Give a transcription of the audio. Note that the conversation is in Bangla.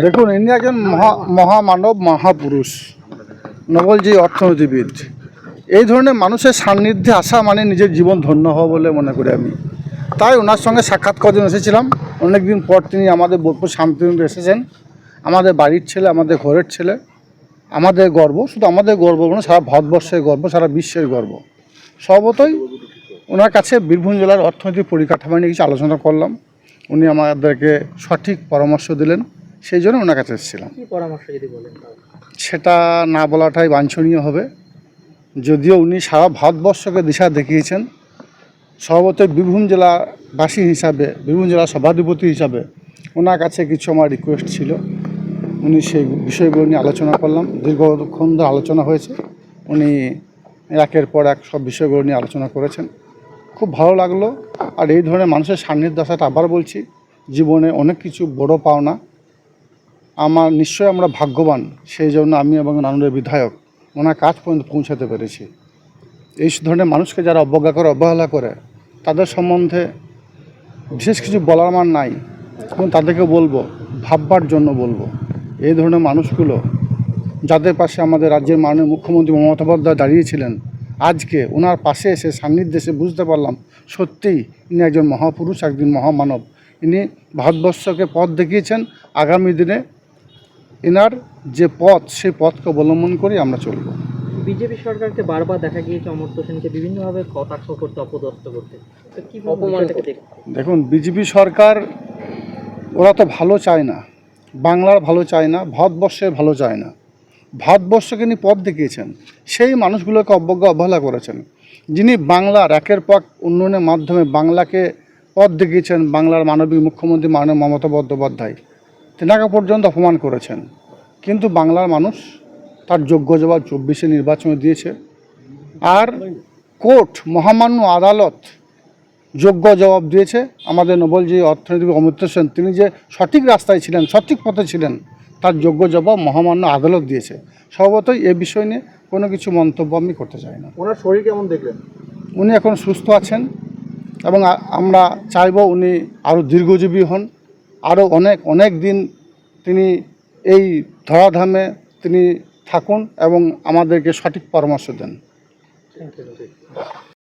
দেখুন, ইনি একজন মহামানব, মহাপুরুষ, নোবেলজয়ী অর্থনীতিবিদ। এই ধরনের মানুষের সান্নিধ্যে আসা মানে নিজের জীবন ধন্য হওয়া বলে মনে করি আমি। তাই ওনার সঙ্গে সাক্ষাৎ করার এসেছিলাম। অনেকদিন পর তিনি আমাদের বোলপুর শান্তিনিকেতনে এসেছেন। আমাদের বাড়ির ছেলে, আমাদের ঘরের ছেলে, আমাদের গর্ব। শুধু আমাদের গর্ব নয়, সারা ভারতবর্ষের গর্ব, সারা বিশ্বের গর্ব। স্বভাবতই ওনার কাছে বীরভূম জেলার অর্থনৈতিক পরিকাঠামো নিয়ে কিছু আলোচনা করলাম। উনি আমাদেরকে সঠিক পরামর্শ দিলেন, সেই জন্য ওনার কাছে এসেছিলাম। কি পরামর্শ যদি বলেন? সেটা না বলাটাই বাঞ্ছনীয় হবে। যদিও উনি সারা ভারতবর্ষকে দিশা দেখিয়েছেন, স্বভাবতই বীরভূম জেলাবাসী হিসাবে, বীরভূম জেলার সভাধিপতি হিসাবে ওনার কাছে কিছু আমার রিকোয়েস্ট ছিল। উনি সেই বিষয়গুলো নিয়ে আলোচনা করলাম, দীর্ঘক্ষণ ধরে আলোচনা হয়েছে। উনি একের পর এক সব বিষয়গুলো নিয়ে আলোচনা করেছেন, খুব ভালো লাগলো। আর এই ধরনের মানুষের সান্নিধ্য আসাটা, আবার বলছি, জীবনে অনেক কিছু বড় পাওনা। নিশ্চয়ই আমরা ভাগ্যবান, সেই জন্য আমি এবং নানুরের বিধায়ক ওনার কাজ পর্যন্ত পৌঁছাতে পেরেছি। এই ধরনের মানুষকে যারা অবজ্ঞা করে, অবহেলা করে, তাদের সম্বন্ধে বিশেষ কিছু বলার আমার নাই, এবং তাদেরকে বলবো, ভাববার জন্য বলবো। এই ধরনের মানুষগুলো, যাদের পাশে আমাদের রাজ্যের মাননীয় মুখ্যমন্ত্রী মমতা বন্দ্যোপাধ্যায় দাঁড়িয়েছিলেন, আজকে ওনার পাশে এসে সান্নিধ্যে এসে বুঝতে পারলাম সত্যিই ইনি একজন মহাপুরুষ, একজন মহামানব। ইনি ভারতবর্ষকে পথ দেখিয়েছেন। আগামী দিনে এনার যে পথ, সেই পথকে অবলম্বন করে আমরা চলব। বিজেপি সরকারকে বারবার দেখা গিয়েছে অমর্ত্য সেনকে বিভিন্নভাবে কটাক্ষ করতে, অপদস্থ করতে। কি অপমানটাকে দেখুন, বিজেপি সরকার ওরা তো ভালো চায় না, বাংলার ভালো চায় না, ভারতবর্ষের ভালো চায় না। ভারতবর্ষকে নিয়ে পথ দেখিয়েছেন, সেই মানুষগুলোকে অবজ্ঞা অবহেলা করেছেন। যিনি বাংলার একের পর উন্নয়নের মাধ্যমে বাংলাকে পথ দেখিয়েছেন, বাংলার মানবিক মুখ্যমন্ত্রী মাননীয় মমতা বন্দ্যোপাধ্যায়, তেনাকে পর্যন্ত অপমান করেছেন। কিন্তু বাংলার মানুষ তার যোগ্য জবাব 24-এ নির্বাচনে দিয়েছে। আর কোর্ট, মহামান্য আদালত যোগ্য জবাব দিয়েছে। আমাদের নোবেলজয়ী অর্থনীতিবিদ অমর্ত্য সেন, তিনি যে সঠিক রাস্তায় ছিলেন, সঠিক পথে ছিলেন, তার যোগ্য জবাব মহামান্য আদালত দিয়েছে। স্বভাবতই এ বিষয় নিয়ে কোনো কিছু মন্তব্য আমি করতে চাই না। ওনার শরীর কেমন দেখলেন? উনি এখন সুস্থ আছেন, এবং আমরা চাইব উনি আরও দীর্ঘজীবী হন, আরও অনেক দিন তিনি এই ধরাধামে তিনি থাকুন এবং আমাদেরকে সঠিক পরামর্শ দেন। Thank you.